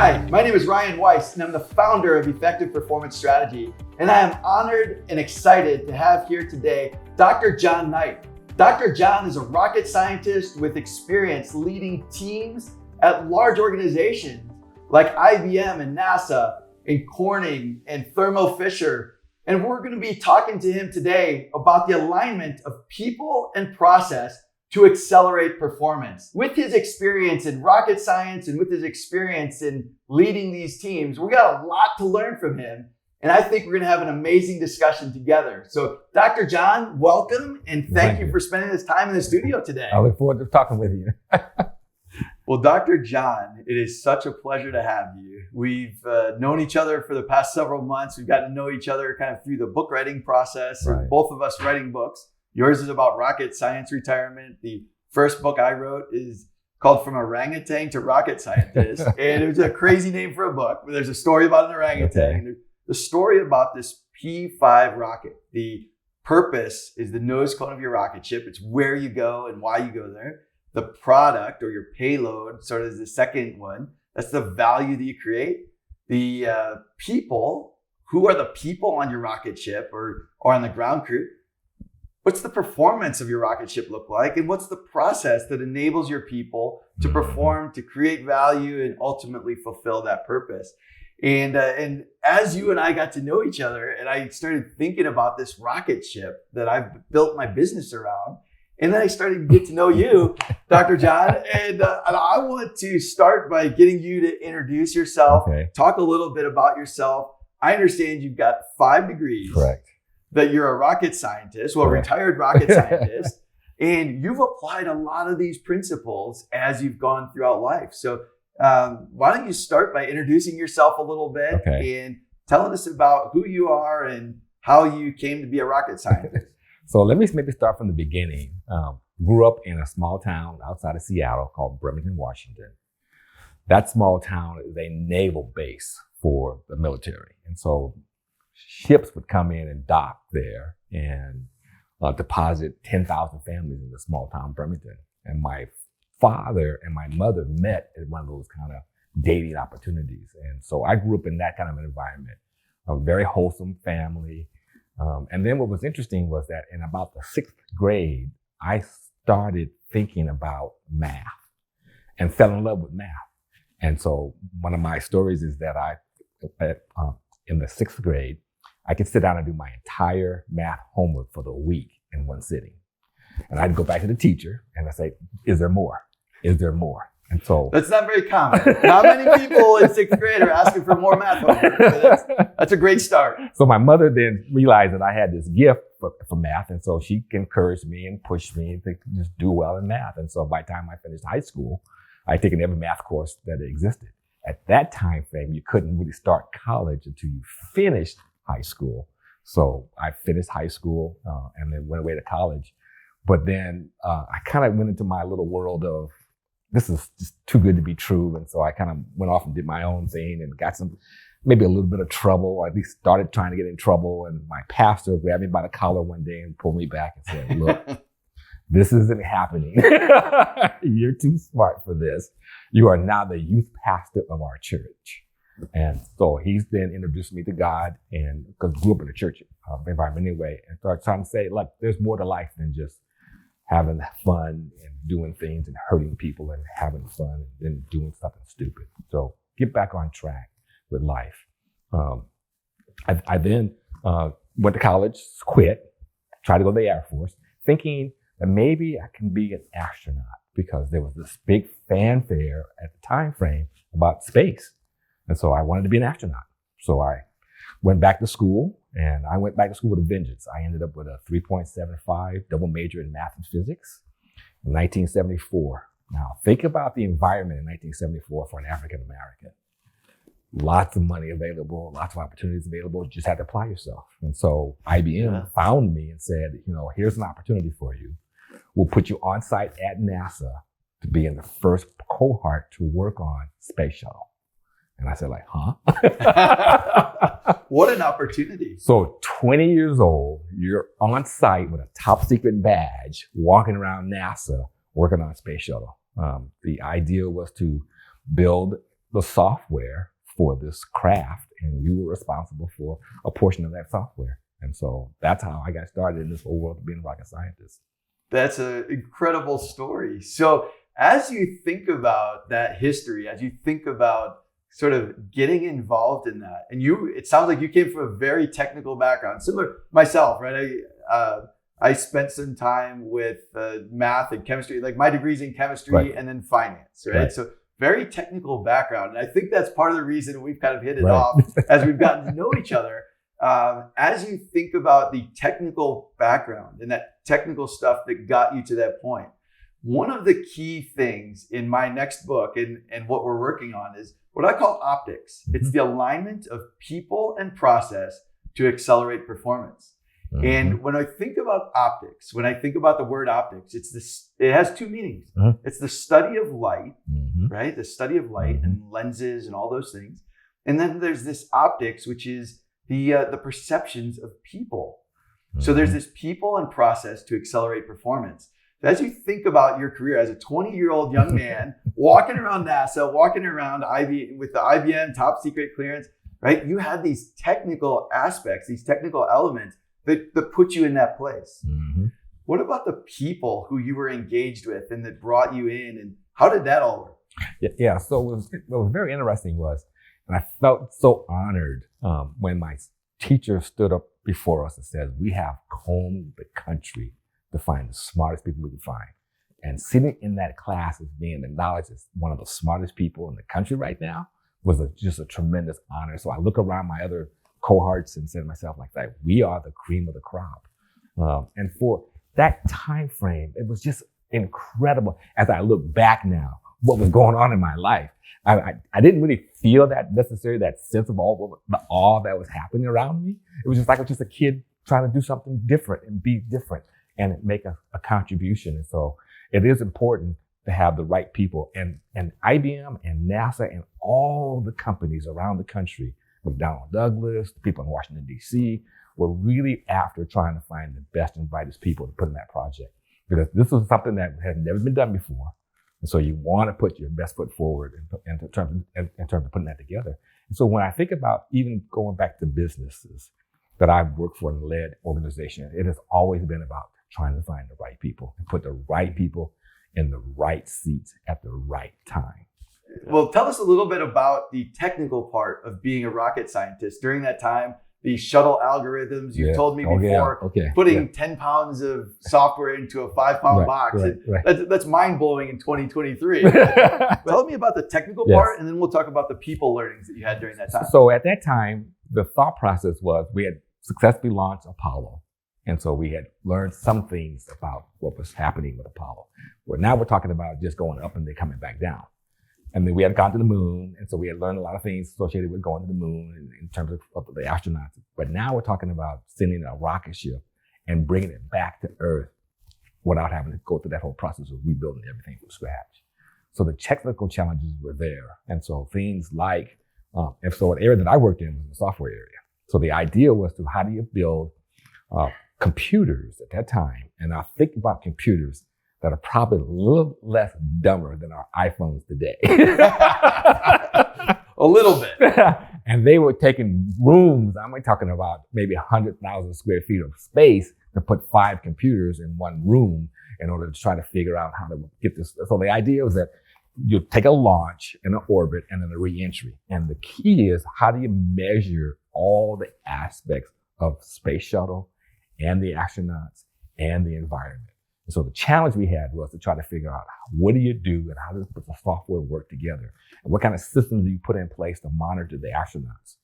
Hi, my name is Ryan Weiss, and I'm the founder of Effective Performance Strategy. And I am honored and excited to have here today Dr. John Knight. Dr. John is a rocket scientist with experience leading teams at large organizations like IBM and NASA and Corning and Thermo Fisher. And we're going to be talking to him today about the alignment of people and process to accelerate performance. With his experience in rocket science and with his experience in leading these teams, we got a lot to learn from him. And I think we're going to have an amazing discussion together. So Dr. John, welcome. And thank you for spending this time in the studio today. I look forward to talking with you. Well, Dr. John, it is such a pleasure to have you. We've known each other for the past several months. We've gotten to know each other kind of through the book writing process, Right. both of us writing books. Yours is about rocket science retirement. The first book I wrote is called From Orangutan to Rocket Scientist. And it was a crazy name for a book, but there's a story about an orangutan. Okay. The story about this P5 rocket. The purpose is the nose cone of your rocket ship. It's where you go and why you go there. The product or your payload sort of is the second one. That's the value that you create. The people, who are the people on your rocket ship or on the ground crew? What's the performance of your rocket ship look like? And what's the process that enables your people to perform, to create value, and ultimately fulfill that purpose? And as you and I got to know each other, and I started thinking about this rocket ship that I've built my business around, and then I started to get to know you, Dr. John, and I want to start by getting you to introduce yourself, talk a little bit about yourself. I understand you've got 5 degrees. Correct. That you're a rocket scientist, well, retired rocket scientist, and you've applied a lot of these principles as you've gone throughout life. So why don't you start by introducing yourself a little bit and telling us about who you are and how you came to be a rocket scientist. So let me maybe start from the beginning. Grew up in a small town outside of Seattle called Bremerton, Washington. That small town is a naval base for the military. And so ships would come in and dock there and deposit 10,000 families in the small town Bremerton. And my father and my mother met at one of those kind of dating opportunities. And so I grew up in that kind of an environment, a very wholesome family. And then what was interesting was that in about the 6th grade, I started thinking about math and fell in love with math. And so one of my stories is that in the 6th grade, I could sit down and do my entire math homework for the week in one sitting. And I'd go back to the teacher and I'd say, is there more? Is there more? And so that's not very common. Not many people in 6th grade are asking for more math homework. That's a great start. So my mother then realized that I had this gift for math. And so she encouraged me and pushed me to just do well in math. And so by the time I finished high school, I'd taken every math course that existed. At that time frame, you couldn't really start college until you finished high school. So I finished high school and then went away to college. But then I kind of went into my little world of, this is just too good to be true. And so I kind of went off and did my own thing and got maybe a little bit of trouble, or at least started trying to get in trouble. And my pastor grabbed me by the collar one day and pulled me back and said, look, this isn't happening. You're too smart for this. You are now the youth pastor of our church. And so he's then introduced me to God, and because I grew up in a church environment anyway, and started trying to say, look, there's more to life than just having fun and doing things and hurting people and having fun and then doing something stupid. So get back on track with life. I then went to college, quit, tried to go to the Air Force, thinking that maybe I can be an astronaut because there was this big fanfare at the time frame about space. And so I wanted to be an astronaut. So I went back to school, and I went back to school with a vengeance. I ended up with a 3.75 double major in math and physics in 1974. Now, think about the environment in 1974 for an African American. Lots of money available, lots of opportunities available. You just had to apply yourself. And so IBM found me and said, here's an opportunity for you. We'll put you on site at NASA to be in the first cohort to work on space shuttle. And I said, huh? What an opportunity. So 20 years old, you're on site with a top secret badge, walking around NASA, working on a space shuttle. The idea was to build the software for this craft, and you were responsible for a portion of that software. And so that's how I got started in this whole world of being a rocket scientist. That's an incredible story. So as you think about that history, as you think about sort of getting involved in that, and it sounds like you came from a very technical background, similar myself, right? I spent some time with math and chemistry, like my degree's in chemistry Right. and then finance, right? So very technical background. And I think that's part of the reason we've kind of hit it Right. off as we've gotten to know each other. As you think about the technical background and that technical stuff that got you to that point, one of the key things in my next book and what we're working on is what I call optics. Mm-hmm. It's the alignment of people and process to accelerate performance. Mm-hmm. And when I think about optics, when I think about the word optics, it has two meanings. Mm-hmm. It's the study of light, mm-hmm. right? The study of light mm-hmm. and lenses and all those things. And then there's this optics, which is the perceptions of people. Mm-hmm. So there's this people and process to accelerate performance. So as you think about your career as a 20-year-old young man, walking around NASA, walking around with the IBM top secret clearance, right? You had these technical aspects, these technical elements that put you in that place. Mm-hmm. What about the people who you were engaged with and that brought you in, and how did that all work? Yeah. So what was very interesting was, and I felt so honored when my teacher stood up before us and said, we have combed the country to find the smartest people we can find. And sitting in that class as being acknowledged as one of the smartest people in the country right now was just a tremendous honor. So I look around my other cohorts and say to myself like that, we are the cream of the crop. And for that time frame, it was just incredible. As I look back now, what was going on in my life, I didn't really feel that necessarily, that sense of the awe that was happening around me. It was just like I was just a kid trying to do something different and be different and make a contribution. And so it is important to have the right people, and IBM and NASA and all the companies around the country, McDonnell Douglas, the people in Washington, D.C., were really after trying to find the best and brightest people to put in that project, because this was something that had never been done before. And so you want to put your best foot forward in terms of putting that together. And so when I think about even going back to businesses that I've worked for and led organizations, it has always been about trying to find the right people and put the right people in the right seats at the right time. Well, tell us a little bit about the technical part of being a rocket scientist during that time. The shuttle algorithms you told me before, putting 10 pounds of software into a 5-pound box. Right. That's mind-blowing in 2023. Tell me about the technical part, and then we'll talk about the people learnings that you had during that time. So at that time, the thought process was we had successfully launched Apollo. And so we had learned some things about what was happening with Apollo. Well, now we're talking about just going up and then coming back down. And then we had gone to the moon, and so we had learned a lot of things associated with going to the moon in terms of the astronauts. But now we're talking about sending a rocket ship and bringing it back to Earth without having to go through that whole process of rebuilding everything from scratch. So the technical challenges were there. And so things like, and so an area that I worked in was the software area. So the idea was to how do you build computers at that time? And I think about computers that are probably a little less dumber than our iPhones today. A little bit. And they were taking rooms, I'm talking about maybe 100,000 square feet of space to put 5 computers in one room in order to try to figure out how to get this. So the idea was that you take a launch and an orbit and then a re-entry. And the key is, how do you measure all the aspects of space shuttle and the astronauts and the environment? And so the challenge we had was to try to figure out, what do you do and how does the software work together? And what kind of systems do you put in place to monitor the astronauts,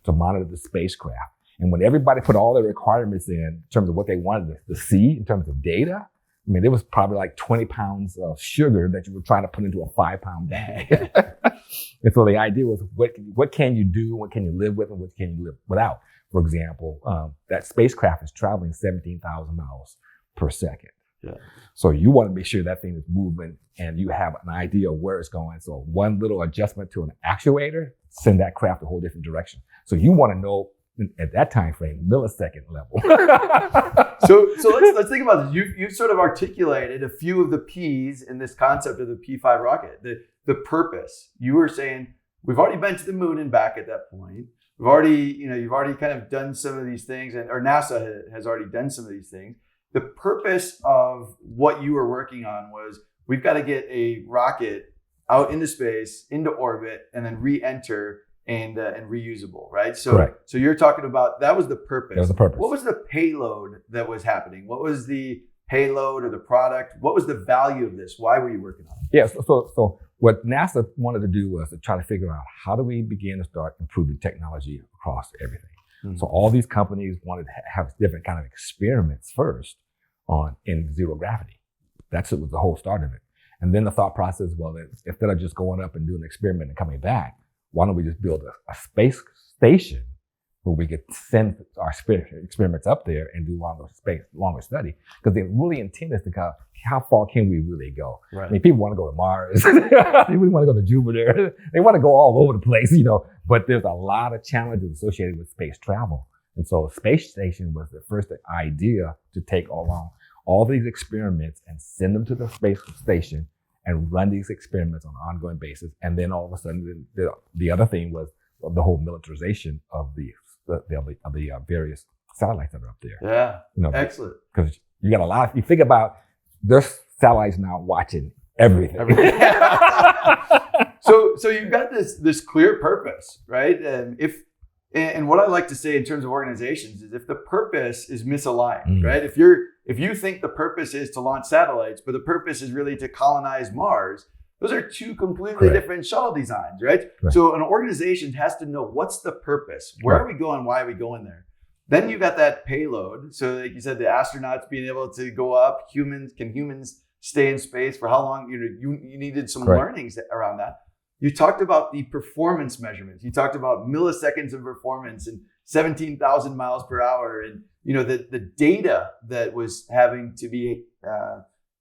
to monitor the spacecraft? And when everybody put all their requirements in terms of what they wanted to see in terms of data, I mean, there was probably like 20 pounds of sugar that you were trying to put into a 5-pound bag. And so the idea was, what can you do? What can you live with? And what can you live without? For example, that spacecraft is traveling 17,000 miles per second. Yeah. So you want to make sure that thing is moving and you have an idea of where it's going. So one little adjustment to an actuator, send that craft a whole different direction. So you want to know at that time frame, millisecond level. So let's think about this. You've sort of articulated a few of the P's in this concept of the P5 rocket. The purpose. You were saying we've already been to the moon and back at that point. We've already, you've already kind of done some of these things, or NASA has already done some of these things. The purpose of what you were working on was, we've got to get a rocket out into space, into orbit, and then re-enter and reusable, right? So, correct. So you're talking about, that was the purpose. That was the purpose. What was the payload that was happening? What was the payload or the product? What was the value of this? Why were you working on it? Yeah, so what NASA wanted to do was to try to figure out, how do we begin to start improving technology across everything? Mm-hmm. So all these companies wanted to have different kind of experiments first in zero gravity. That's what was the whole start of it. And then the thought process, well, instead of just going up and doing an experiment and coming back, why don't we just build a space station where we could send our experiments up there and do longer study? Because the really intent is to go, how far can we really go? Right. I mean, people want to go to Mars. They really want to go to Jupiter. They want to go all over the place, but there's a lot of challenges associated with space travel. And so a space station was the first idea to take along all these experiments and send them to the space station and run these experiments on an ongoing basis. And then all of a sudden, the other thing was the whole militarization of the various satellites that are up there. Yeah, excellent. Because you got a lot. You think about, there's satellites now watching everything. So you've got this clear purpose, right? And what I like to say in terms of organizations is, if the purpose is misaligned, right? If you think the purpose is to launch satellites, but the purpose is really to colonize Mars, those are two completely different shuttle designs, right? So an organization has to know, what's the purpose? Where are we going? Why are we going there? Then you got that payload. So like you said, the astronauts being able to go up, can humans stay in space for how long? You needed some learnings around that. You talked about the performance measurements. You talked about milliseconds of performance and 17,000 miles per hour, and the data that was having to be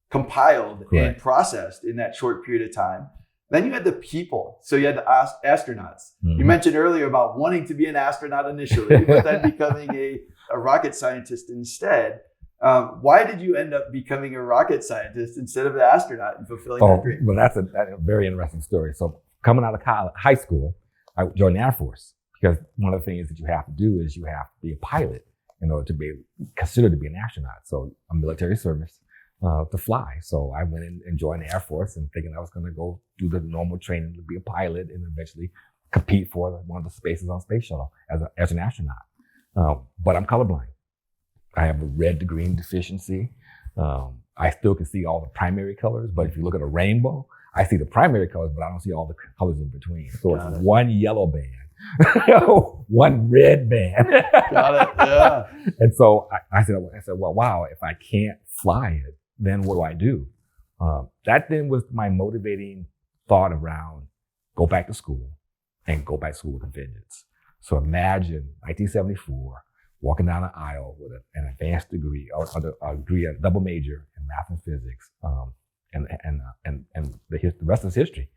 compiled and processed in that short period of time. Then you had the people. So you had the astronauts. You mentioned earlier about wanting to be an astronaut initially, but then becoming a rocket scientist instead. Why did you end up becoming a rocket scientist instead of the astronaut and fulfilling that dream? Well, that's a very interesting story. So coming out of high school, I joined the Air Force, because one of the things that you have to do is you have to be a pilot in order to be considered to be an astronaut. So a military service to fly. So I went in and joined the Air Force, and thinking I was going to go do the normal training to be a pilot and eventually compete for one of the spaces on Space Shuttle as an astronaut. But I'm colorblind. I have a red to green deficiency. I still can see all the primary colors, but if you look at a rainbow, I see the primary colors, but I don't see all the colors in between. So it's one yellow band, one red band. Got it. Yeah. And so I said, well, wow, if I can't fly it, then what do I do? That then was my motivating thought around, go back to school and go back to school with a vengeance. So imagine 1974, walking down an aisle with an advanced degree, or a double major in math and physics, and the rest is history.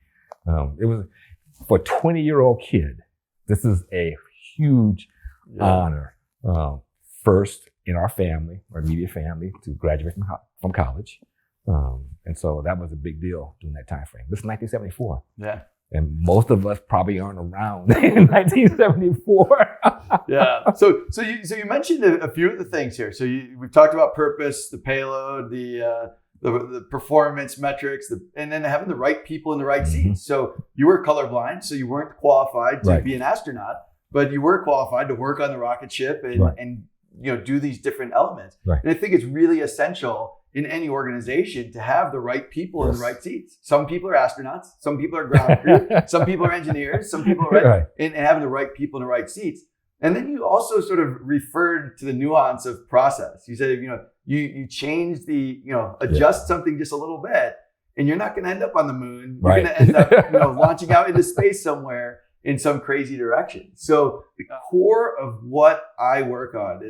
It was, for a 20-year-old kid, this is a huge honor. First in our family, our immediate family, to graduate from college. And so that was a big deal during that time frame. This is 1974. Yeah. And most of us probably aren't around in 1974. Yeah. So you mentioned a few of the things here. So we've talked about purpose, the payload, the performance metrics, and then having the right people in the right seats. So you were colorblind, so you weren't qualified to be an astronaut, but you were qualified to work on the rocket ship and do these different elements. And I think it's really essential in any organization to have the right people in the right seats. Some people are astronauts, some people are ground crew, some people are engineers, some people are and having the right people in the right seats. And then you also sort of referred to the nuance of process. You said, you change adjust something just a little bit, and you're not going to end up on the moon. You're going to end up, launching out into space somewhere in some crazy direction. So the core of what I work on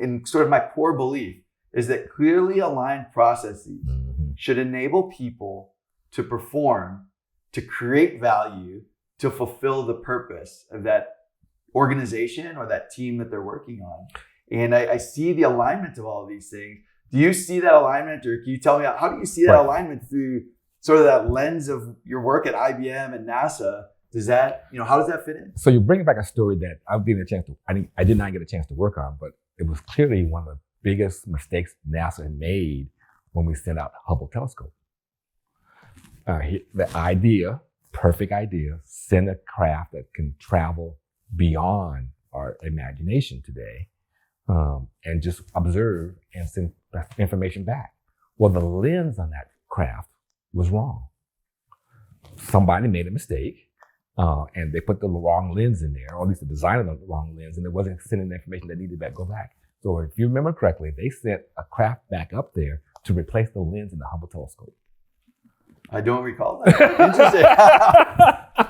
in sort of my core belief is that clearly aligned processes should enable people to perform, to create value, to fulfill the purpose of that organization or that team that they're working on. And I see the alignment of all of these things. Do you see that alignment, or can you tell me, how do you see that alignment through sort of that lens of your work at IBM and NASA Does that, how does that fit in? So you bring back a story that I did not get a chance to work on, but it was clearly one of the biggest mistakes NASA had made when we sent out the Hubble telescope. The idea, perfect idea, send a craft that can travel beyond our imagination today, and just observe and send information back. Well, the lens on that craft was wrong. Somebody made a mistake, and they put the wrong lens in there, or at least the design of the wrong lens, and it wasn't sending the information that needed to go back. So if you remember correctly, they sent a craft back up there to replace the lens in the Hubble telescope. I don't recall that. Interesting.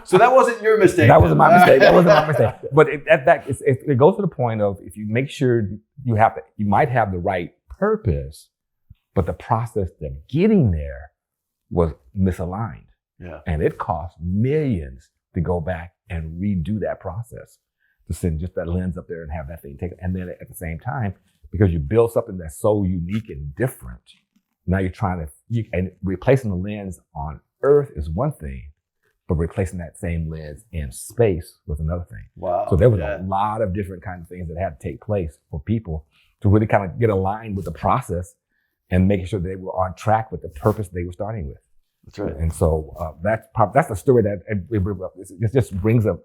So that wasn't your mistake. That wasn't my mistake. That wasn't my mistake. But it goes to the point of, if you make sure you might have the right purpose, but the process of getting there was misaligned. Yeah. And it cost millions to go back and redo that process, to send just that lens up there and have that thing taken. And then at the same time, because you build something that's so unique and different, now you're and replacing the lens on Earth is one thing, but replacing that same lens in space was another thing. Wow. So there was a lot of different kinds of things that had to take place for people to really kind of get aligned with the process and making sure they were on track with the purpose they were starting with. That's right. And so that's the story that it just brings up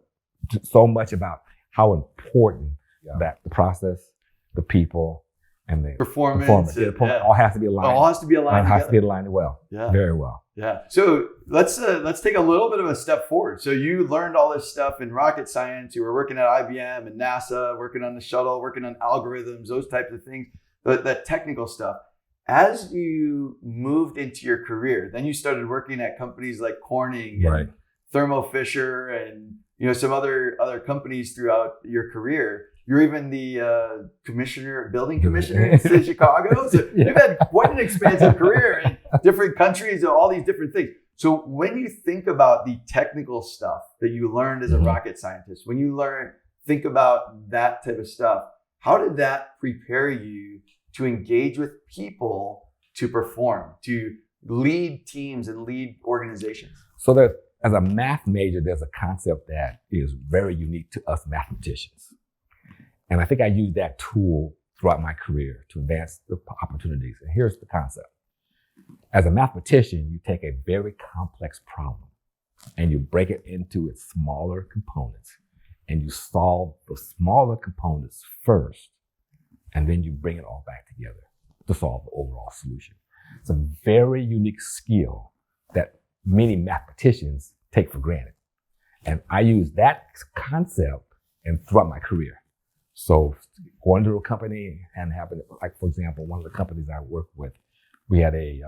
so much about how important that the process, the people, and the performance all has to be aligned. All has to be aligned. It has to be aligned well. Yeah. Very well. Yeah. So let's take a little bit of a step forward. So you learned all this stuff in rocket science. You were working at IBM and NASA, working on the shuttle, working on algorithms, those types of things, that technical stuff. As you moved into your career, then you started working at companies like Corning and Thermo Fisher and some other companies throughout your career. You're even the building commissioner in Chicago. So you've had quite an expansive career in different countries and all these different things. So when you think about the technical stuff that you learned as a rocket scientist, when you think about that type of stuff, how did that prepare you to engage with people, to perform, to lead teams and lead organizations? So as a math major, there's a concept that is very unique to us mathematicians. And I think I used that tool throughout my career to advance the opportunities. And here's the concept. As a mathematician, you take a very complex problem and you break it into its smaller components, and you solve the smaller components first, and then you bring it all back together to solve the overall solution. It's a very unique skill that many mathematicians take for granted. And I use that concept throughout my career. So going to a company and having, like, for example, one of the companies I worked with, we had it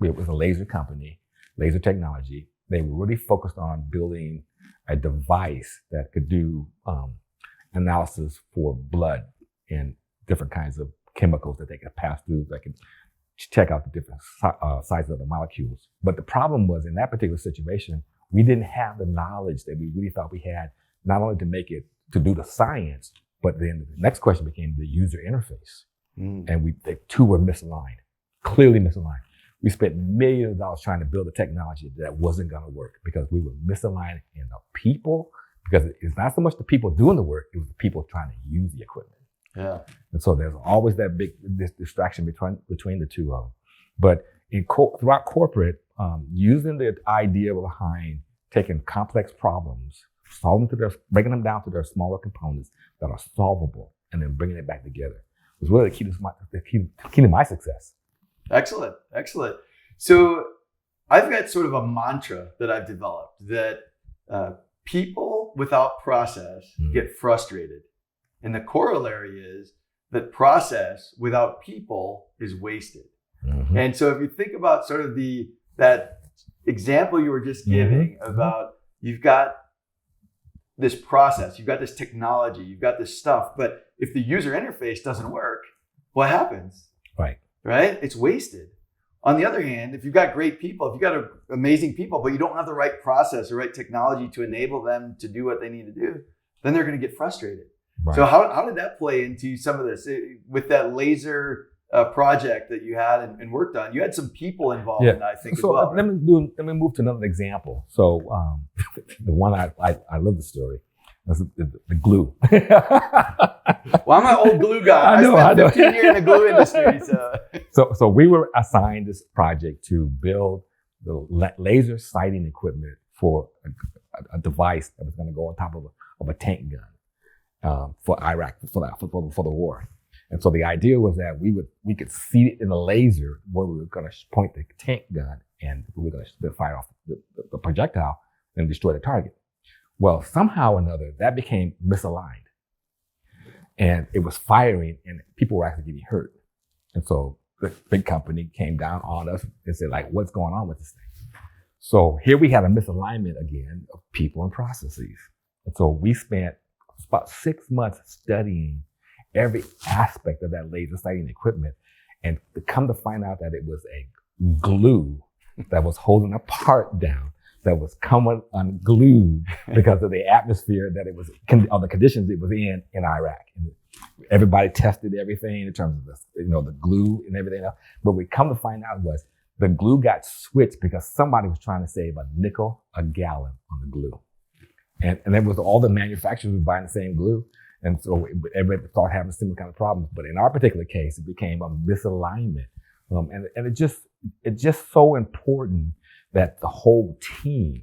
was a laser company, laser technology. They were really focused on building a device that could do analysis for blood and different kinds of chemicals that they could pass through, that could check out the different sizes of the molecules. But the problem was, in that particular situation, we didn't have the knowledge that we really thought we had, not only to do the science, but then the next question became the user interface. And the two were misaligned, clearly misaligned. We spent millions of dollars trying to build a technology that wasn't going to work because we were misaligned in the people, because it's not so much the people doing the work, it was the people trying to use the equipment. Yeah. And so there's always that big distraction between the two of them. But throughout corporate, using the idea behind taking complex problems, breaking them down to their smaller components that are solvable, and then bringing it back together was really the key to my success. Excellent. So I've got sort of a mantra that I've developed that people without process get frustrated. And the corollary is that process without people is wasted. And so if you think about sort of that example you were just giving about, you've got this process, you've got this technology, you've got this stuff, but if the user interface doesn't work, what happens? Right? It's wasted. On the other hand, if you've got great people, if you've got amazing people, but you don't have the right process or right technology to enable them to do what they need to do, then they're going to get frustrated. So how did that play into some of this with that laser project that you had and worked on, you had some people involved in that, I think, so as well. Let me move to another example. So the one I love the story. That's the glue. Well, I'm an old glue guy. I spent 15 years in the glue industry. So we were assigned this project to build the laser sighting equipment for a device that was going to go on top of a tank gun for Iraq for the war. And so the idea was that we could see it in the laser where we were going to point the tank gun, and we were going to fire off the projectile and destroy the target. Well, somehow or another, that became misaligned. And it was firing, and people were actually getting hurt. And so the big company came down on us and said, like, what's going on with this thing? So here we had a misalignment again of people and processes. And so we spent about 6 months studying every aspect of that laser sighting equipment, and to come to find out that it was a glue that was holding a part down, that was coming unglued because of the atmosphere that it was, or the conditions it was in Iraq. And everybody tested everything in terms of the glue and everything else. But we come to find out was the glue got switched because somebody was trying to save a nickel a gallon on the glue. And it was all the manufacturers were buying the same glue. And so everybody started having similar kind of problems. But in our particular case, it became a misalignment. And it's just so important that the whole team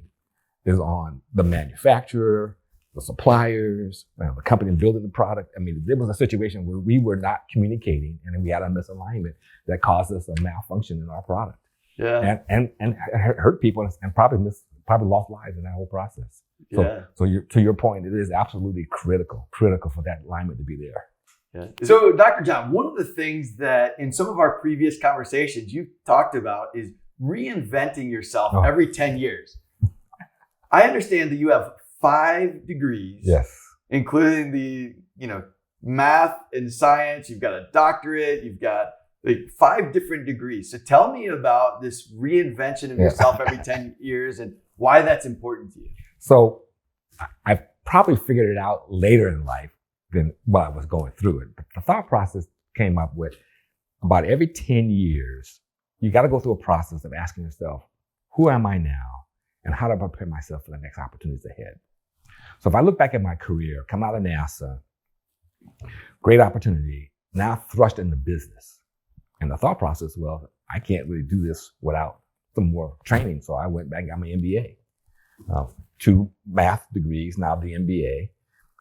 is on the manufacturer, the suppliers, the company building the product. I mean, there was a situation where we were not communicating, and we had a misalignment that caused us a malfunction in our product. Yeah. And hurt people and probably lost lives in that whole process. So to your point, it is absolutely critical for that alignment to be there. Yeah. So Dr. John, one of the things that in some of our previous conversations you've talked about is reinventing yourself every 10 years. I understand that you have 5 degrees, yes, including the, math and science. You've got a doctorate. You've got 5 different degrees. So tell me about this reinvention of yourself every 10 years and why that's important to you. So I probably figured it out later in life than while I was going through it. But the thought process came up with about every 10 years, you got to go through a process of asking yourself, who am I now? And how do I prepare myself for the next opportunities ahead? So if I look back at my career, coming out of NASA, great opportunity, now thrust into business. And the thought process, well, I can't really do this without some more training. So I went back and got my MBA. 2 math degrees, now the MBA.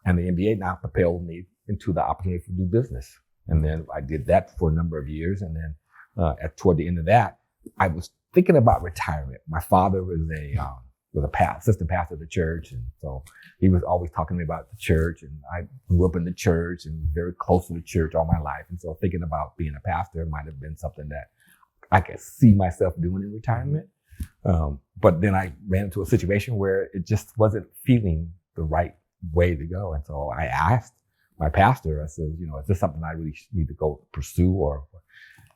And the MBA now propelled me into the opportunity to do business. And then I did that for a number of years. And then toward the end of that, I was thinking about retirement. My father was a assistant pastor of the church. And so he was always talking to me about the church. And I grew up in the church and was very close to the church all my life. And so thinking about being a pastor might have been something that I could see myself doing in retirement. But then I ran into a situation where it just wasn't feeling the right way to go. And so I asked my pastor, I said, is this something I really need to go pursue? Or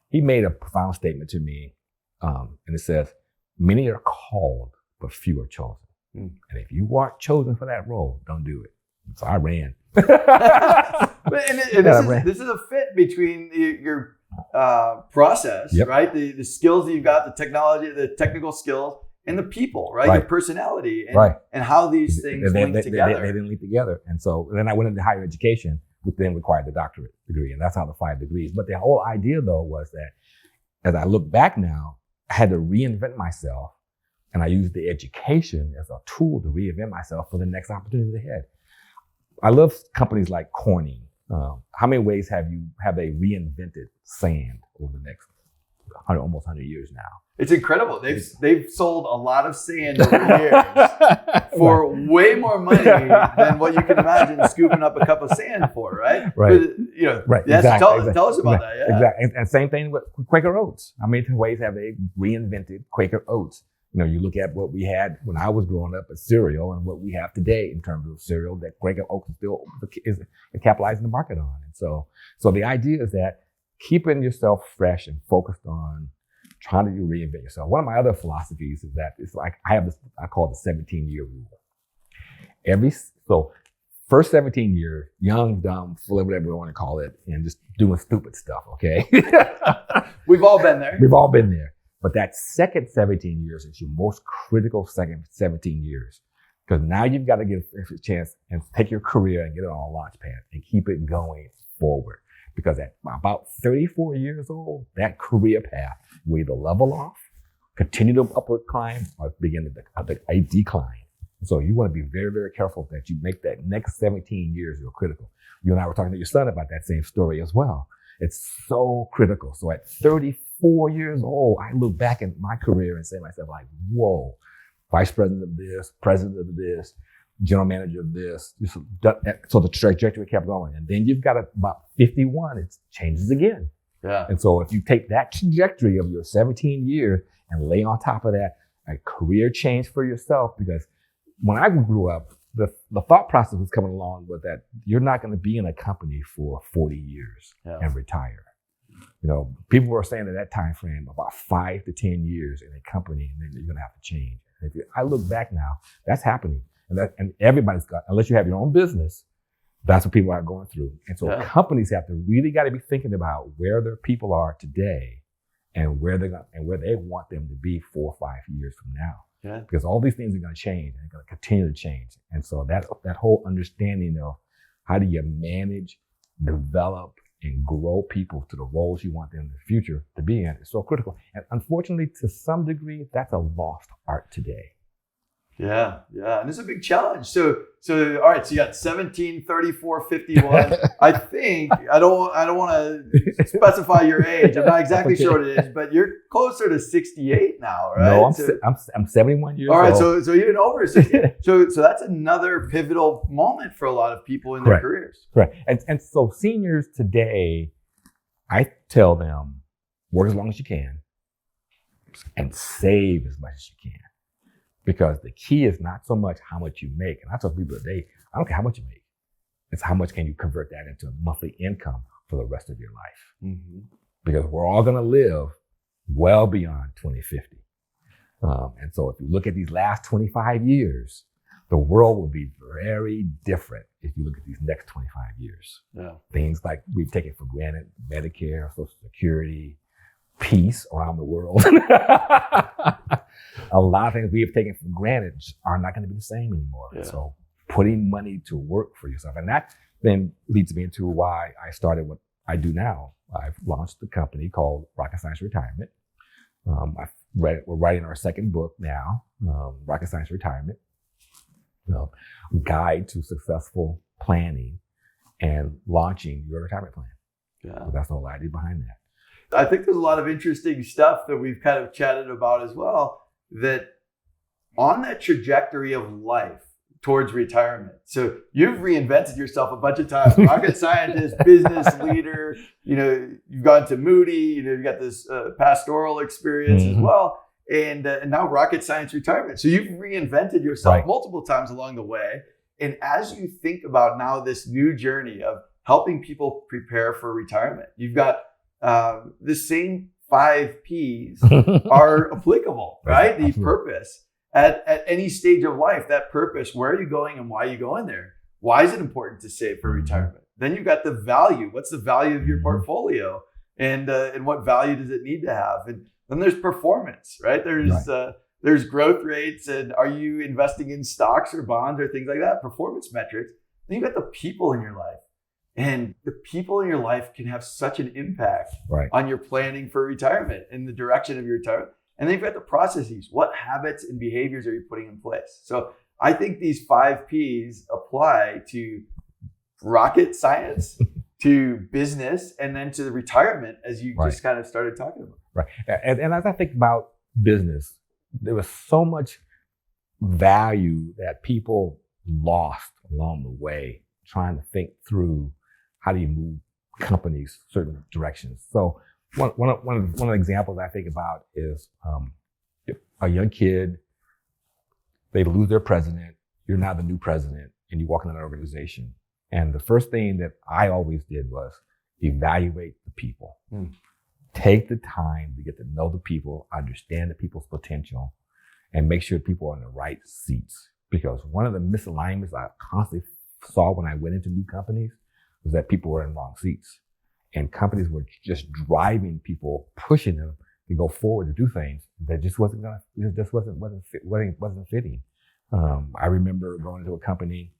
he made a profound statement to me. And it says, many are called, but few are chosen. And if you weren't chosen for that role, don't do it. And so I ran. This is a fit between your process, right? The skills that you've got, the technology, the technical skills, and the people, right? Your personality and how these things link together. They didn't link together. And so then I went into higher education, which then required the doctorate degree. And that's how the 5 degrees. But the whole idea, though, was that as I look back now, I had to reinvent myself. And I used the education as a tool to reinvent myself for the next opportunity ahead. I love companies like Corning. How many ways have they reinvented sand over the next almost 100 years now? It's incredible. They've sold a lot of sand over the years for way more money than what you can imagine scooping up a cup of sand for, right? Right. Right. Yes, exactly. Tell us about that. Yeah. Exactly. And same thing with Quaker Oats. How many ways have they reinvented Quaker Oats? You look at what we had when I was growing up as cereal and what we have today in terms of cereal that Quaker Oats still is capitalizing the market on. And so the idea is that keeping yourself fresh and focused on trying to reinvent yourself. One of my other philosophies is that it's like I have this, I call it the 17-year rule. first 17 years, young, dumb, full of whatever you want to call it, and just doing stupid stuff, okay? We've all been there. We've all been there. But that second 17 years is your most critical second 17 years. Because now you've got to get a chance and take your career and get it on a launch pad and keep it going forward. Because at about 34 years old, that career path will either level off, continue to upward climb, or begin a decline. So you want to be very, very careful that you make that next 17 years real critical. You and I were talking to your son about that same story as well. It's so critical. So at 34 years old, I look back at my career and say to myself, like, whoa, vice president of this, president of this, general manager of this. So the trajectory kept going. And then you've got about 51, it changes again. Yeah. And so if you take that trajectory of your 17 years and lay on top of that a career change for yourself, because when I grew up, the thought process was coming along with that you're not going to be in a company for 40 years and retire. You know, people were saying at that time frame about 5 to 10 years in a company, and then you're going to have to change. And I look back now, that's happening. And everybody's got, unless you have your own business, that's what people are going through. And so companies have to really got to be thinking about where their people are today and where they want them to be 4 or 5 years from now. Yeah. Because all these things are going to change and they're going to continue to change. And so that whole understanding of how do you manage, develop, and grow people to the roles you want them in the future to be in is so critical. And unfortunately, to some degree, that's a lost art today. Yeah. And it's a big challenge. So all right, so you got 17, 34, 51. I think, I don't want to specify your age. I'm not exactly sure what it is, but you're closer to 68 now, right? No, I'm 71 years old. All right, so even over 60. So that's another pivotal moment for a lot of people in their careers. Correct. And so seniors today, I tell them, work as long as you can and save as much as you can. Because the key is not so much how much you make. And I tell people today, I don't care how much you make. It's how much can you convert that into a monthly income for the rest of your life. Mm-hmm. Because we're all going to live well beyond 2050. And so if you look at these last 25 years, the world will be very different if you look at these next 25 years. Yeah. Things like we've taken for granted, Medicare, Social Security, peace around the world. A lot of things we have taken for granted are not going to be the same anymore. Yeah. So putting money to work for yourself. And that then leads me into why I started what I do now. I've launched a company called Rocket Science Retirement. We're writing our second book now, Rocket Science Retirement, guide to successful planning and launching your retirement plan. Yeah. So that's the whole idea behind that. I think there's a lot of interesting stuff that we've kind of chatted about as well, that on that trajectory of life towards retirement. So you've reinvented yourself a bunch of times, rocket scientist, business leader, you've gone to Moody, you've got this pastoral experience as well. And now rocket science retirement. So you've reinvented yourself multiple times along the way. And as you think about now this new journey of helping people prepare for retirement, you've got the same 5 Ps are applicable, right? The purpose at any stage of life, that purpose, where are you going and why are you going there? Why is it important to save for retirement? Then you've got the value. What's the value of your portfolio and what value does it need to have? And then there's performance, right? There's growth rates, and are you investing in stocks or bonds or things like that? Performance metrics. Then you've got the people in your life. And the people in your life can have such an impact on your planning for retirement and the direction of your retirement. And then you've got the processes. What habits and behaviors are you putting in place? So I think these 5 Ps apply to rocket science, to business, and then to the retirement, as you just kind of started talking about. Right. And as I think about business, there was so much value that people lost along the way trying to think through how do you move companies certain directions. So one of the examples I think about is a young kid, they lose their president, you're now the new president, and you walk into an organization. And the first thing that I always did was evaluate the people. Take the time to get to know the people, understand the people's potential, and make sure people are in the right seats. Because one of the misalignments I constantly saw when I went into new companies was that people were in wrong seats, and companies were just driving people, pushing them to go forward to do things that just wasn't fitting. I remember going to a company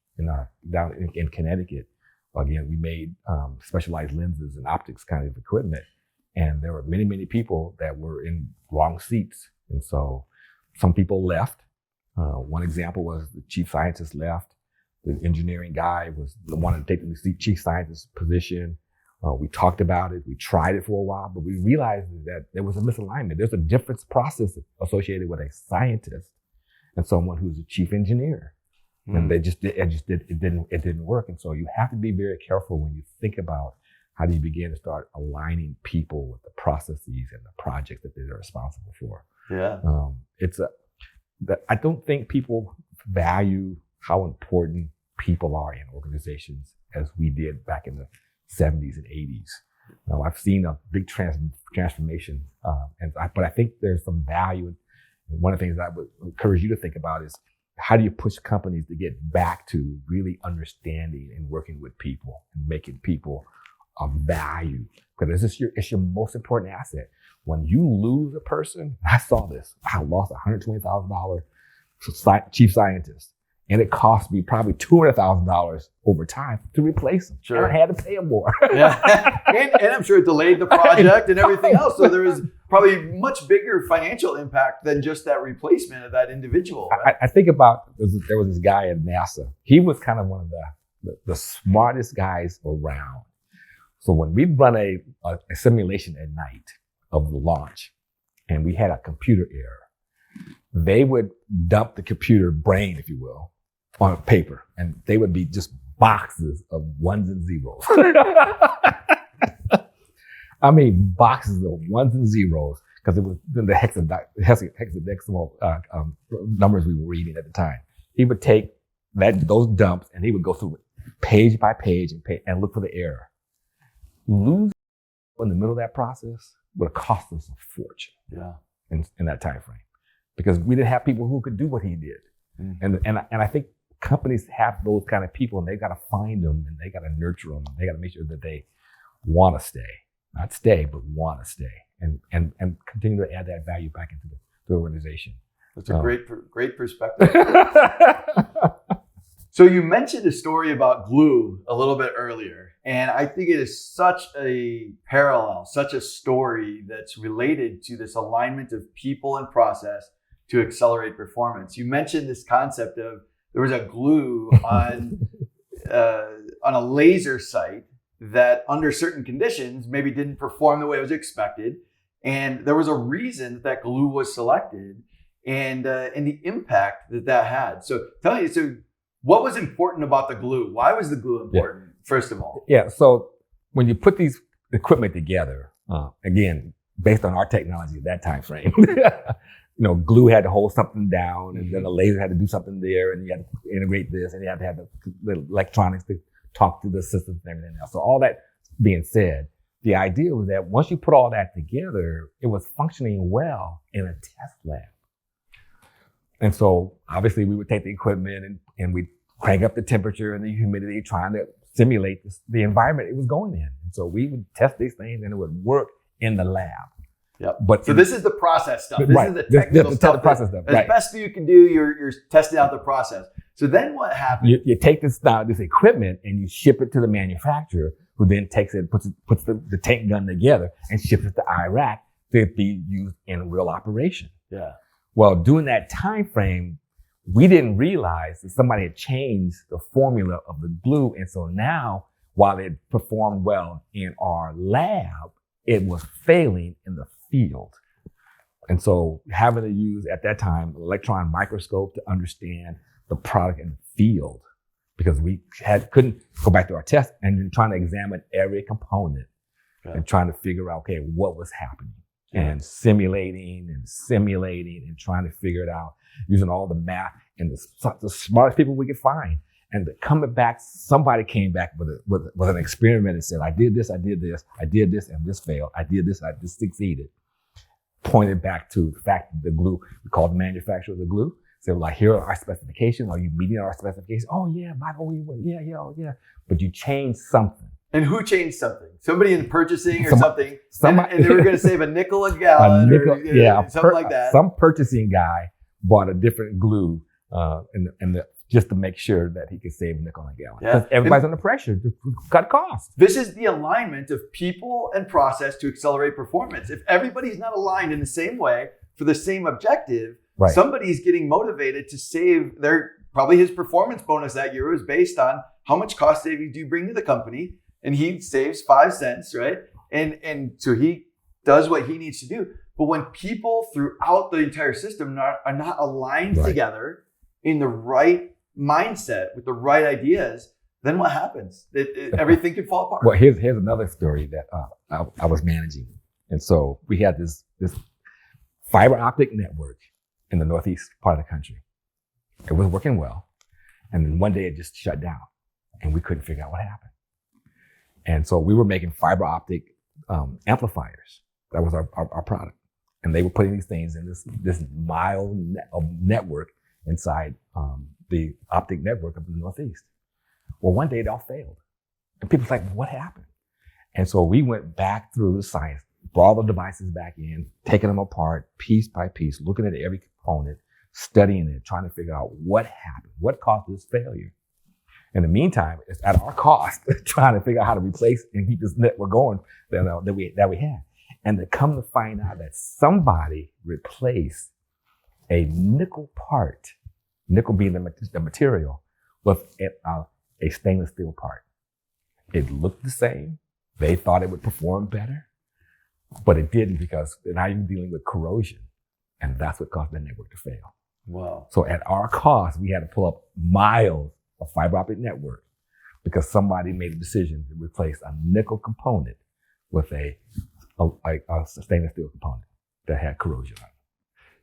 down in Connecticut. Again, we made specialized lenses and optics kind of equipment, and there were many people that were in wrong seats, and so some people left. One example was the chief scientist left. The engineering guy was the one to take the chief scientist position. We talked about it. We tried it for a while, but we realized that there was a misalignment. There's a difference process associated with a scientist and someone who's a chief engineer. And it didn't work. And so you have to be very careful when you think about how do you begin to start aligning people with the processes and the projects that they're responsible for. Yeah. I don't think people value how important people are in organizations as we did back in the 70s and 80s. I've seen a big transformation, but I think there's some value. And one of the things I would encourage you to think about is how do you push companies to get back to really understanding and working with people and making people of value? Because it's your most important asset. When you lose a person, I saw this. I lost $120,000 chief scientist, and it cost me probably $200,000 over time to replace him. Sure. And I had to pay him more. Yeah. and I'm sure it delayed the project and everything else. So there was probably much bigger financial impact than just that replacement of that individual. Right? I think about, there was this guy at NASA. He was kind of one of the smartest guys around. So when we'd run a simulation at night of the launch, and we had a computer error, they would dump the computer brain, if you will, on paper, and they would be just boxes of ones and zeros. I mean, boxes of ones and zeros, because it was the hexadecimal numbers we were reading at the time. He would take those dumps and he would go through it page by page and look for the error. Losing in the middle of that process would have cost us a fortune. Yeah. In that time frame, because we didn't have people who could do what he did. And I think companies have those kind of people, and they got to find them, and they got to nurture them, and they got to make sure that they want to stay, not stay, but want to stay, and continue to add that value back into the organization. That's a great perspective. So you mentioned a story about glue a little bit earlier, and I think it is such a parallel, such a story that's related to this alignment of people and process to accelerate performance. You mentioned this concept of there was a glue on a laser sight that under certain conditions maybe didn't perform the way it was expected, and there was a reason that glue was selected, and the impact that had. So tell me, what was important about the glue? Why was the glue important, first of all? Yeah, so when you put these equipment together, again, based on our technology at that time frame, glue had to hold something down, and then the laser had to do something there, and you had to integrate this, and you had to have the electronics to talk to the system and everything else. So all that being said, the idea was that once you put all that together, it was functioning well in a test lab. And so obviously we would take the equipment and we'd crank up the temperature and the humidity, trying to simulate the environment it was going in. And so we would test these things and it would work in the lab. Yep. But so this is the process stuff. This is the technical stuff. As best you can do, you're testing out the process. So then what happens? You take this equipment and you ship it to the manufacturer, who then takes it, puts the tank gun together and ships it to Iraq to be used in real operation. Yeah. Well, during that time frame, we didn't realize that somebody had changed the formula of the glue. And so now, while it performed well in our lab, it was failing in the field. And so having to use, at that time, an electron microscope to understand the product in the field, because we couldn't go back to our test and then trying to examine every component and trying to figure out, okay, what was happening. And simulating and trying to figure it out using all the math and the smartest people we could find. And coming back, somebody came back with an experiment and said, I did this, and this failed. I did this, this succeeded. Pointed back to the fact that the glue, we called the manufacturer of the glue, So like, here are our specifications. Are you meeting our specifications? Oh yeah, by the way, yeah. But you changed something. And who changed something? Somebody in purchasing or something. Somebody, and they were going to save a nickel a gallon something like that. Some purchasing guy bought a different glue just to make sure that he could save a nickel a gallon. Because everybody's under pressure to cut costs. This is the alignment of people and process to accelerate performance. If everybody's not aligned in the same way for the same objective, somebody's getting motivated to save probably his performance bonus that year was based on how much cost savings do you bring to the company. And he saves 5 cents, right? And so he does what he needs to do. But when people throughout the entire system are not aligned together in the right mindset with the right ideas, then what happens? Everything can fall apart. Well, here's another story that I was managing. And so we had this fiber optic network in the northeast part of the country. It was working well. And then one day it just shut down and we couldn't figure out what happened. And so we were making fiber optic amplifiers. That was our product. And they were putting these things in this mile network inside the optic network of the Northeast. Well, one day it all failed. And people were like, what happened? And so we went back through the science, brought the devices back in, taking them apart piece by piece, looking at every component, studying it, trying to figure out what happened, what caused this failure. In the meantime, it's at our cost trying to figure out how to replace and keep this network going that we had. And to come to find out that somebody replaced a nickel part, nickel being the material, with a stainless steel part. It looked the same. They thought it would perform better, but it didn't because now you're dealing with corrosion. And that's what caused the network to fail. Wow. So at our cost, we had to pull up miles of fiber optic network because somebody made a decision to replace a nickel component with a stainless steel component that had corrosion on it.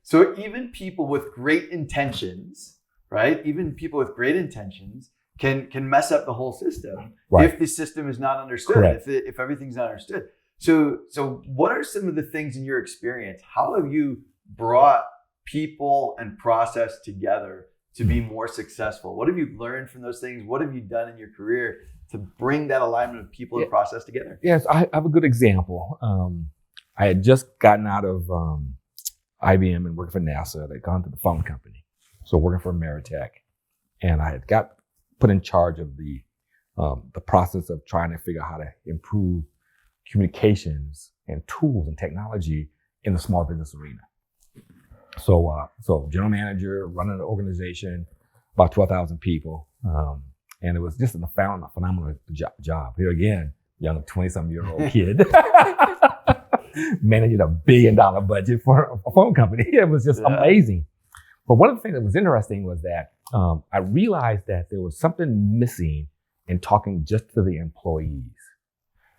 So even people with great intentions, right? Even people with great intentions can mess up the whole system if the system is not understood, if everything's not understood. So what are some of the things in your experience? How have you brought people and process together to be more successful? What have you learned from those things? What have you done in your career to bring that alignment of people and process together? Yes, I have a good example. I had just gotten out of IBM and working for NASA. I'd gone to the phone company, so working for Ameritech, and I had got put in charge of the process of trying to figure out how to improve communications and tools and technology in the small business arena. So general manager, running an organization, about 12,000 people. And it was just a phenomenal job. Here again, young 20-something-year-old kid managing $1 billion budget for a phone company. It was just amazing. But one of the things that was interesting was that I realized that there was something missing in talking just to the employees.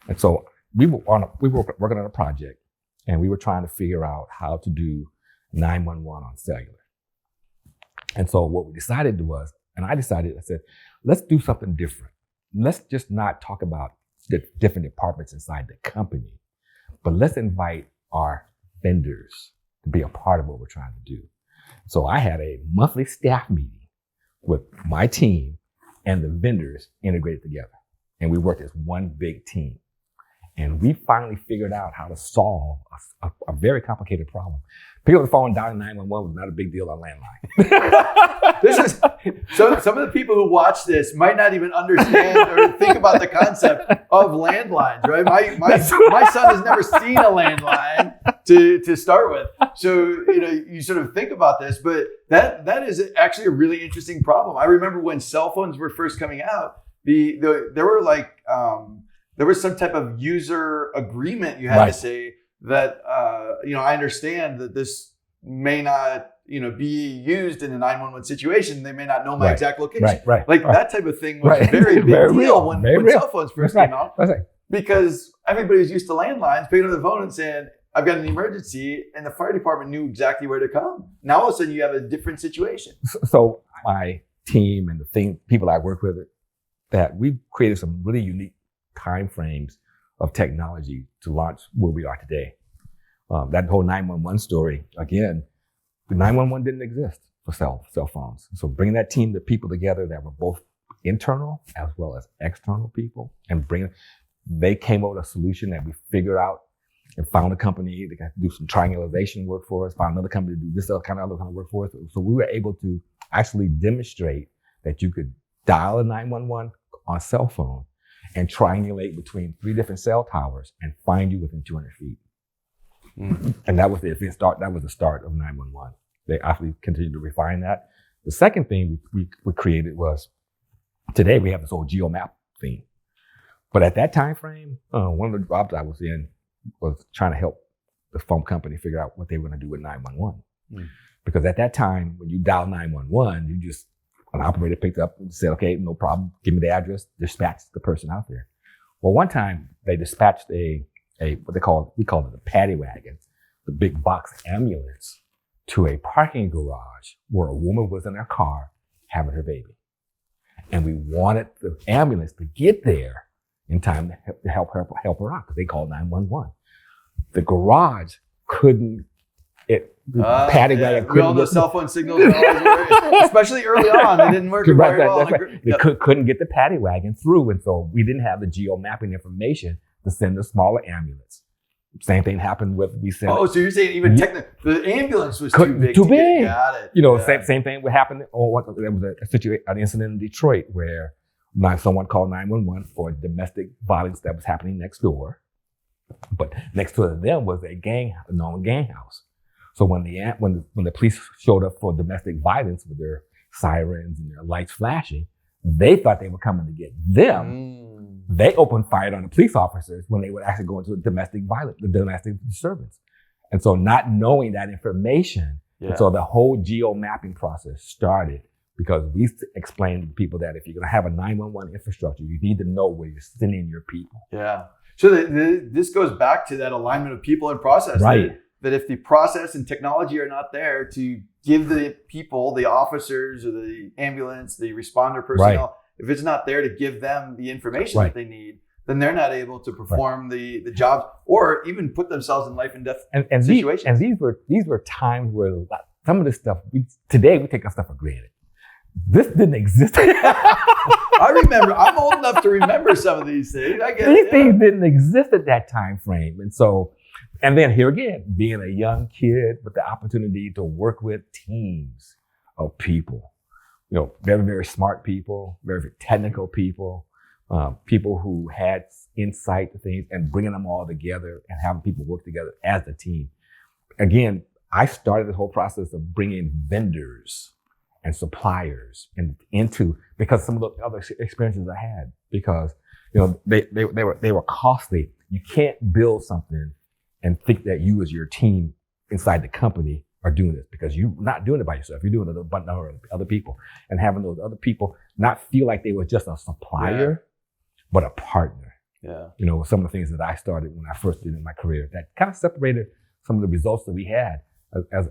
And so we were working on a project, and we were trying to figure out how to do 911 on cellular. And so what we decided was, I said, let's do something different. Let's just not talk about the different departments inside the company, but let's invite our vendors to be a part of what we're trying to do. So I had a monthly staff meeting with my team and the vendors integrated together. And we worked as one big team. And we finally figured out how to solve a very complicated problem. People falling down in 911 was not a big deal on landline. So some of the people who watch this might not even understand or think about the concept of landlines, right? My son has never seen a landline to start with. So, you sort of think about this, but that is actually a really interesting problem. I remember when cell phones were first coming out, there was some type of user agreement you had to say that, I understand that this may not, be used in a 911 situation. They may not know my exact location. That type of thing was very big deal when cell phones first came out. Because everybody was used to landlines, picking up the phone and saying, I've got an emergency, and the fire department knew exactly where to come. Now all of a sudden you have a different situation. So my team and the people I work with, that we've created some really unique time frames of technology to launch where we are today. That whole 911 story, again, the 911 didn't exist for cell phones. So bringing that team of people together that were both internal as well as external people, and they came up with a solution that we figured out and found a company that got to do some triangulation work for us, found another company to do this other kind of work for us. So we were able to actually demonstrate that you could dial a 911 on a cell phone and triangulate between 3 different cell towers and find you within 200 feet. Mm-hmm. And that was the start. That was the start of 911. They actually continued to refine that. The second thing we created was, today we have this old geomap thing. But at that time frame, one of the jobs I was in was trying to help the phone company figure out what they were going to do with 911. Mm. Because at that time, when you dial 911, an operator picked up and said, okay, no problem, give me the address, dispatch the person out there. Well, one time they dispatched we called it a paddy wagon, the big box ambulance, to a parking garage where a woman was in her car having her baby. And we wanted the ambulance to get there in time to help her out, because they called 911. The garage couldn't, paddy wagon couldn't. We all know cell phone signals, especially early on, they didn't work very well. Right. They couldn't get the paddy wagon through, and so we didn't have the geo-mapping information to send a smaller ambulance. Same thing happened with, we sent. Oh, so you're saying even the ambulance was too big. Got it. Same thing would happen. There was an incident in Detroit where someone called 911 for domestic violence that was happening next door, but next to them was a known gang house. So when the police showed up for domestic violence with their sirens and their lights flashing, they thought they were coming to get them. They opened fire on the police officers when they would actually go into the domestic disturbance. And so not knowing that information, and so the whole geo-mapping process started, because we explained to people that if you're going to have a 911 infrastructure, you need to know where you're sending your people. Yeah. So this goes back to that alignment of people and process. Right. That if the process and technology are not there to give the people, the officers or the ambulance, the responder personnel, if it's not there to give them the information that they need, then they're not able to perform the jobs or even put themselves in life and death situations. These were times where some of this stuff, today we take our stuff for granted. This didn't exist. I remember, I'm old enough to remember some of these things. I get These things didn't exist at that time frame. And then here again, being a young kid with the opportunity to work with teams of people, very, very smart people, very, very technical people, people who had insight to things, and bringing them all together and having people work together as a team. Again, I started the whole process of bringing vendors and suppliers because some of the other experiences I had, because they were costly. You can't build something and think that you as your team inside the company are doing this, because you're not doing it by yourself. You're doing it with a bunch of other people, and having those other people not feel like they were just a supplier, but a partner. Yeah. Some of the things that I started when I first did in my career that kind of separated some of the results that we had as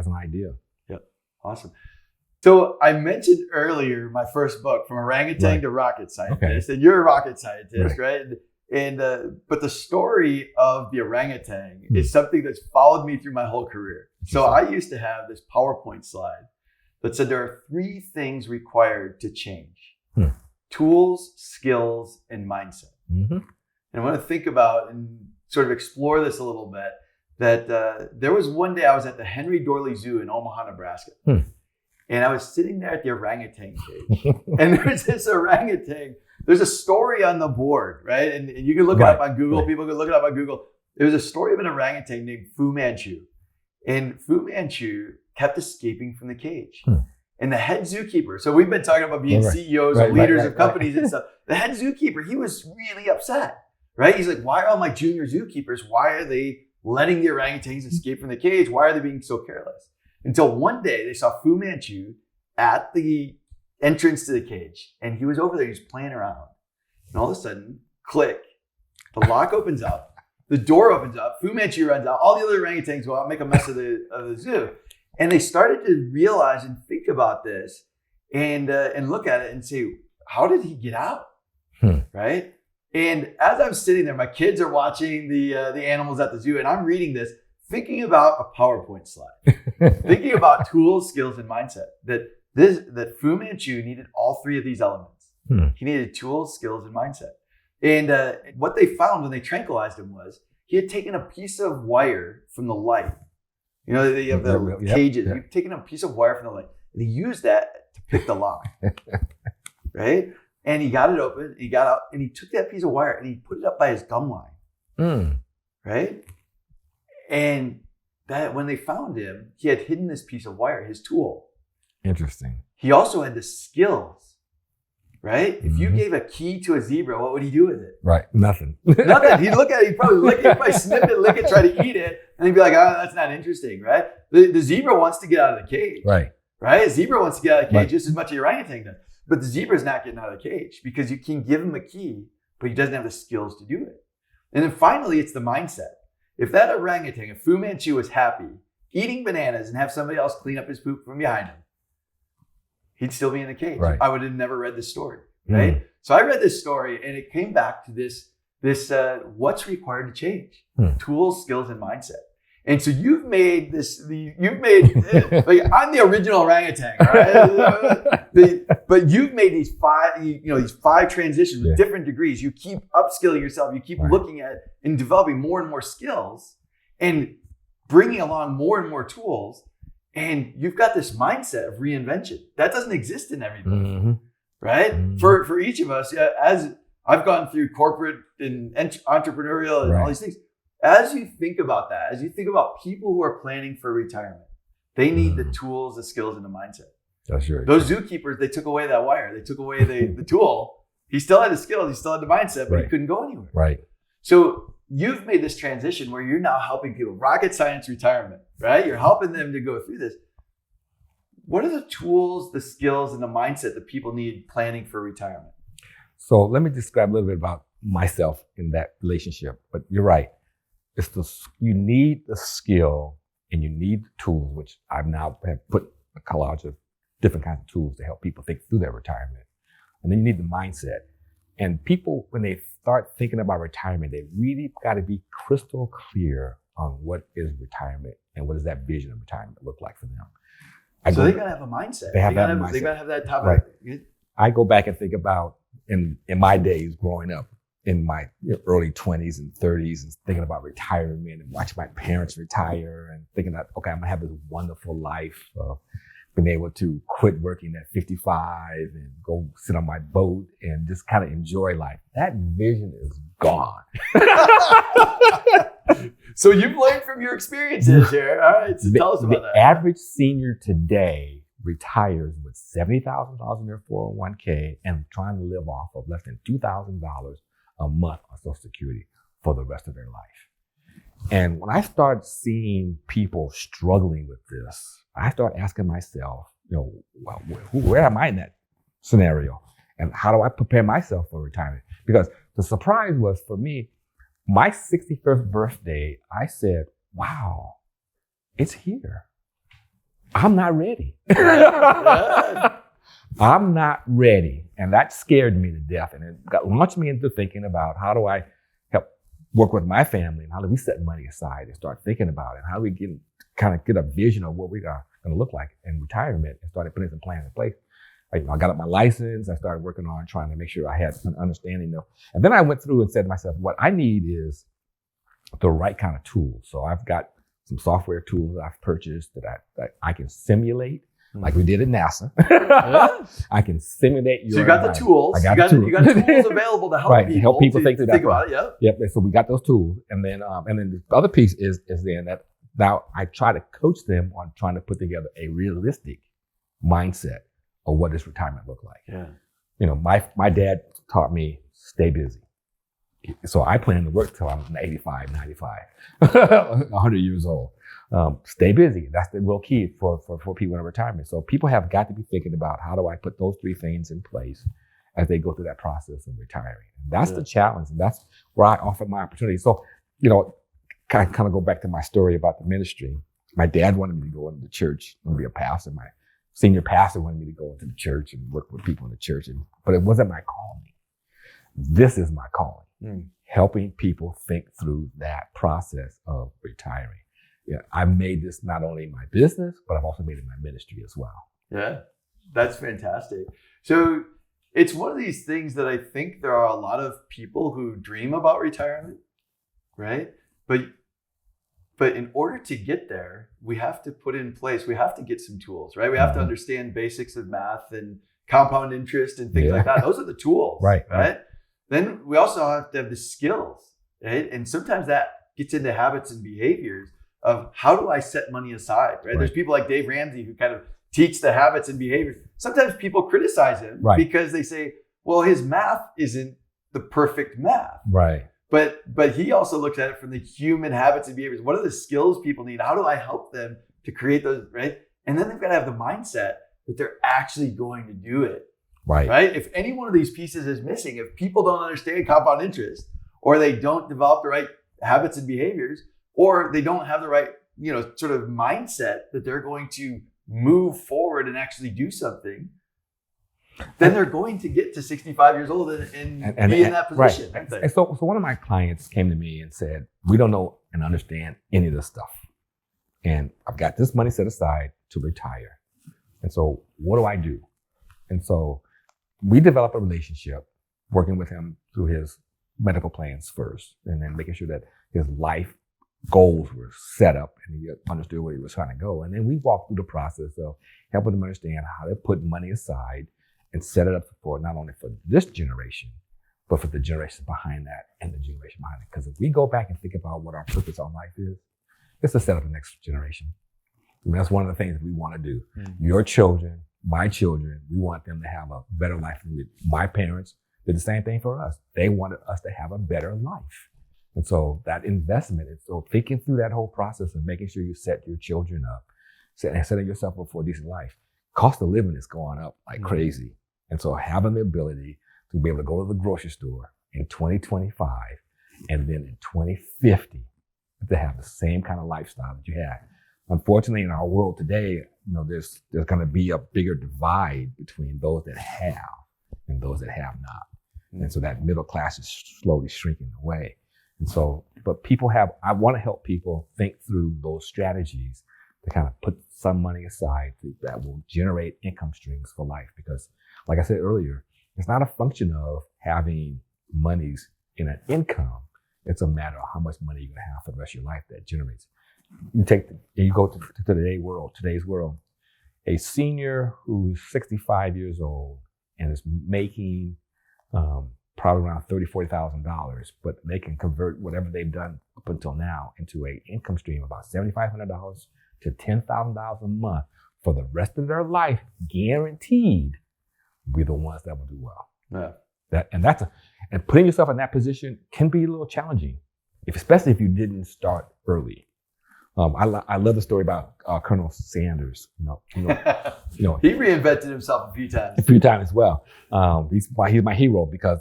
an idea. Yep. Awesome. So I mentioned earlier my first book, From Orangutan to Rocket Scientist, and you're a rocket scientist, right? And but the story of the orangutan is something that's followed me through my whole career. So I used to have this PowerPoint slide that said there are 3 things required to change: tools, skills, and mindset. Mm-hmm. And I want to think about and sort of explore this a little bit. That there was one day I was at the Henry Dorley Zoo in Omaha, Nebraska. And I was sitting there at the orangutan cage. And there's this orangutan. There's a story on the board, right? And you can look it up on Google. People can look it up on Google. There was a story of an orangutan named Fu Manchu. And Fu Manchu kept escaping from the cage. And the head zookeeper, so we've been talking about being CEOs and leaders of companies and stuff. The head zookeeper, he was really upset, right? He's like, why are all my junior zookeepers, why are they letting the orangutans escape from the cage? Why are they being so careless? Until one day they saw Fu Manchu at the entrance to the cage, and he was over there, he was playing around. And all of a sudden, click, the lock opens up, the door opens up, Fu Manchu runs out, all the other orangutans go out and make a mess of the zoo. And they started to realize and think about this and look at it and say, how did he get out? Right? And as I'm sitting there, my kids are watching the animals at the zoo, and I'm reading this. thinking about a PowerPoint slide, thinking about tools, skills, and mindset, that Fu Manchu needed all three of these elements. He needed tools, skills, and mindset. And what they found when they tranquilized him was he had taken a piece of wire from the light. You know, they have the cages. Yep. He'd taken a piece of wire from the light, and he used that to pick the lock, right? And he got it open, he got out, and he took that piece of wire and he put it up by his gum line, right? And that when they found him, he had hidden this piece of wire, his tool. Interesting. He also had the skills, right? If you gave a key to a zebra, what would he do with it? Right. Nothing. Nothing. He'd look at it, he'd probably lick it, he'd probably snip it, lick it, try to eat it, and he'd be like, oh, that's not interesting, right? The zebra wants to get out of the cage. Right. A zebra wants to get out of the cage just as much as the orangutan does. But the zebra's not getting out of the cage because you can give him a key, but he doesn't have the skills to do it. And then finally, it's the mindset. If that orangutan, if Fu Manchu was happy eating bananas and have somebody else clean up his poop from behind him, he'd still be in the cage. Right. I would have never read this story, right? So I read this story and it came back to this what's required to change? Tools, skills, and mindset. And so you've made like I'm the original orangutan, right? But you've made these five transitions with different degrees. You keep upskilling yourself. You keep looking at and developing more and more skills and bringing along more and more tools. And you've got this mindset of reinvention that doesn't exist in everybody, right? For each of us, as I've gone through corporate and entrepreneurial and all these things. As you think about that, as you think about people who are planning for retirement, they need the tools, the skills, and the mindset. That's right. Those zookeepers, they took away that wire. They took away the tool. He still had the skills. He still had the mindset, but he couldn't go anywhere. Right. So you've made this transition where you're now helping people. Rocket science retirement, right? You're helping them to go through this. What are the tools, the skills, and the mindset that people need planning for retirement? So let me describe a little bit about myself in that relationship. But you're right. You need the skill and you need the tools, which I've now have put a collage of different kinds of tools to help people think through their retirement. And then you need the mindset. And people, when they start thinking about retirement, they really got to be crystal clear on what is retirement and what does that vision of retirement look like for them. So they got to have a mindset. They got to have that top. Right. I go back and think about in my days growing up, in my early 20s and 30s and thinking about retirement and watching my parents retire and thinking that, okay, I'm gonna have this wonderful life of being able to quit working at 55 and go sit on my boat and just kind of enjoy life. That vision is gone. So you've learned from your experiences here. All right, so tell us about that. The average senior today retires with $70,000 in their 401k and trying to live off of less than $2,000 a month on Social Security for the rest of their life. And when I started seeing people struggling with this, I started asking myself, where am I in that scenario? And how do I prepare myself for retirement? Because the surprise was for me, my 61st birthday, I said, wow, it's here. I'm not ready. I'm not ready. And that scared me to death. And it launched me into thinking about how do I help work with my family and how do we set money aside and start thinking about it? How do we get a vision of what we are going to look like in retirement and started putting some plans in place. I got up my license. I started working on trying to make sure I had an understanding of, and then I went through and said to myself, what I need is the right kind of tools. So I've got some software tools that I've purchased that I can simulate. Like we did at NASA. I can simulate your. So you got the tools. You got tools available to help people. To help people think through that. Think about it. Yep. So we got those tools, and then the other piece is then that now I try to coach them on trying to put together a realistic mindset of what does retirement look like. Yeah. My dad taught me stay busy. So I plan to work till I'm 85, 95, 100 years old. Stay busy. That's the real key for people in retirement. So people have got to be thinking about how do I put those three things in place as they go through that process of retiring. And that's the challenge. And that's where I offer my opportunity. So, kind of go back to my story about the ministry. My dad wanted me to go into the church and be a pastor. My senior pastor wanted me to go into the church and work with people in the church. But it wasn't my calling. This is my calling. Helping people think through that process of retiring. I've made this not only my business, but I've also made it my ministry as well. Yeah, that's fantastic. So it's one of these things that I think there are a lot of people who dream about retirement, right? But in order to get there, we have to put in place, we have to get some tools, right? We have to understand basics of math and compound interest and things like that. Those are the tools, right? Then we also have to have the skills, right? And sometimes that gets into habits and behaviors of how do I set money aside, right? There's people like Dave Ramsey who kind of teach the habits and behaviors. Sometimes people criticize him because they say, well, his math isn't the perfect math. Right. But he also looks at it from the human habits and behaviors. What are the skills people need? How do I help them to create those, right? And then they've got to have the mindset that they're actually going to do it. Right. If any one of these pieces is missing, if people don't understand compound interest, or they don't develop the right habits and behaviors, or they don't have the right, sort of mindset that they're going to move forward and actually do something, then they're going to get to 65 years old and be in that position. Right. And so one of my clients came to me and said, we don't know and understand any of this stuff. And I've got this money set aside to retire. And so what do I do? And so we developed a relationship working with him through his medical plans first, and then making sure that his life goals were set up and he understood where he was trying to go. And then we walked through the process of helping him understand how to put money aside and set it up for not only for this generation, but for the generation behind that and the generation behind it. Because if we go back and think about what our purpose on life is, it's to set up the next generation. I mean, that's one of the things that we want to do. Your children, my children, we want them to have a better life than we did. My parents did the same thing for us. They wanted us to have a better life. And so that investment, and so thinking through that whole process of making sure you set your children up and setting yourself up for a decent life, cost of living is going up like crazy. And so having the ability to be able to go to the grocery store in 2025 and then in 2050 to have the same kind of lifestyle that you had. Unfortunately, in our world today, there's going to be a bigger divide between those that have and those that have not. And so that middle class is slowly shrinking away. And so, but I want to help people think through those strategies to kind of put some money aside that will generate income streams for life. Because like I said earlier, it's not a function of having monies in an income. It's a matter of how much money you're going to have for the rest of your life that generates. You go to today's world, a senior who's 65 years old and is making probably around $30,000-$40,000, but they can convert whatever they've done up until now into an income stream of about $7,500 to $10,000 a month for the rest of their life, guaranteed, be the ones that will do well. Yeah. And putting yourself in that position can be a little challenging, especially if you didn't start early. I love the story about Colonel Sanders. He reinvented himself a few times. A few times as well. He's my hero because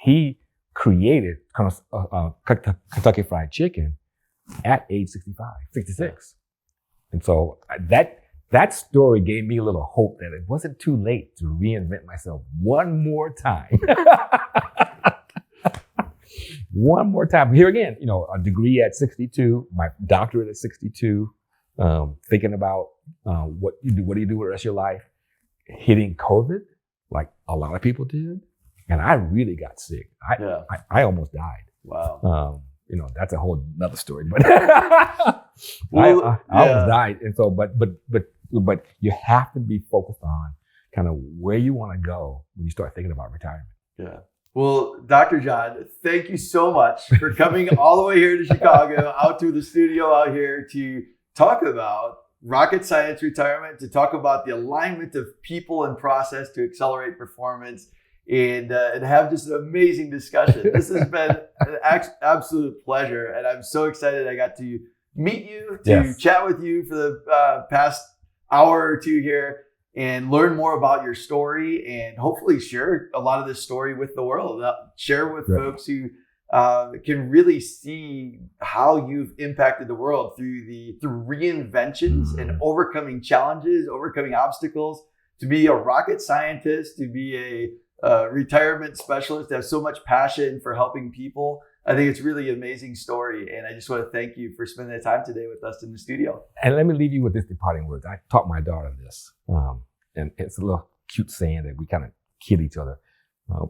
he created Kentucky Fried Chicken at age 66. And so that story gave me a little hope that it wasn't too late to reinvent myself one more time. One more time. Here again, a degree at 62, my doctorate at 62, thinking about what do you do with the rest of your life, hitting COVID like a lot of people did. And I really got sick. I almost died. Wow. That's a whole nother story, but I almost died. And so, but you have to be focused on kind of where you want to go when you start thinking about retirement. Yeah. Well, Dr. John, thank you so much for coming all the way here to Chicago, out to the studio out here to talk about rocket science retirement, to talk about the alignment of people and process to accelerate performance, and have just an amazing discussion. This has been an absolute pleasure, and I'm so excited I got to meet you, to chat with you for the past hour or two here, and learn more about your story, and hopefully share a lot of this story with the world. Share with folks who can really see how you've impacted the world through reinventions and overcoming challenges, overcoming obstacles, to be a rocket scientist, to be a retirement specialist, to have so much passion for helping people. I think it's really an amazing story. And I just want to thank you for spending the time today with us in the studio. And let me leave you with this departing words. I taught my daughter this. And it's a little cute saying that we kind of kid each other.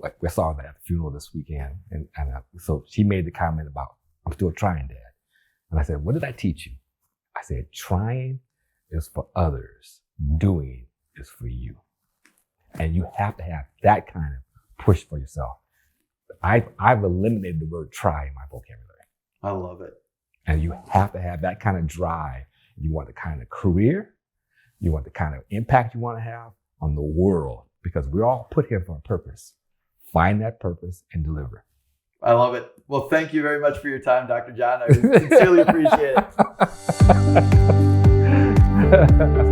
Like we saw that at the funeral this weekend. And so she made the comment about, I'm still trying, Dad. And I said, what did I teach you? I said, trying is for others. Doing is for you. And you have to have that kind of push for yourself. I've eliminated the word try in my vocabulary. I love it. And you have to have that kind of drive. You want the kind of career, you want the kind of impact you want to have on the world, because we're all put here for a purpose. Find that purpose and deliver. I love it. Well, thank you very much for your time, Dr. John. I sincerely appreciate it.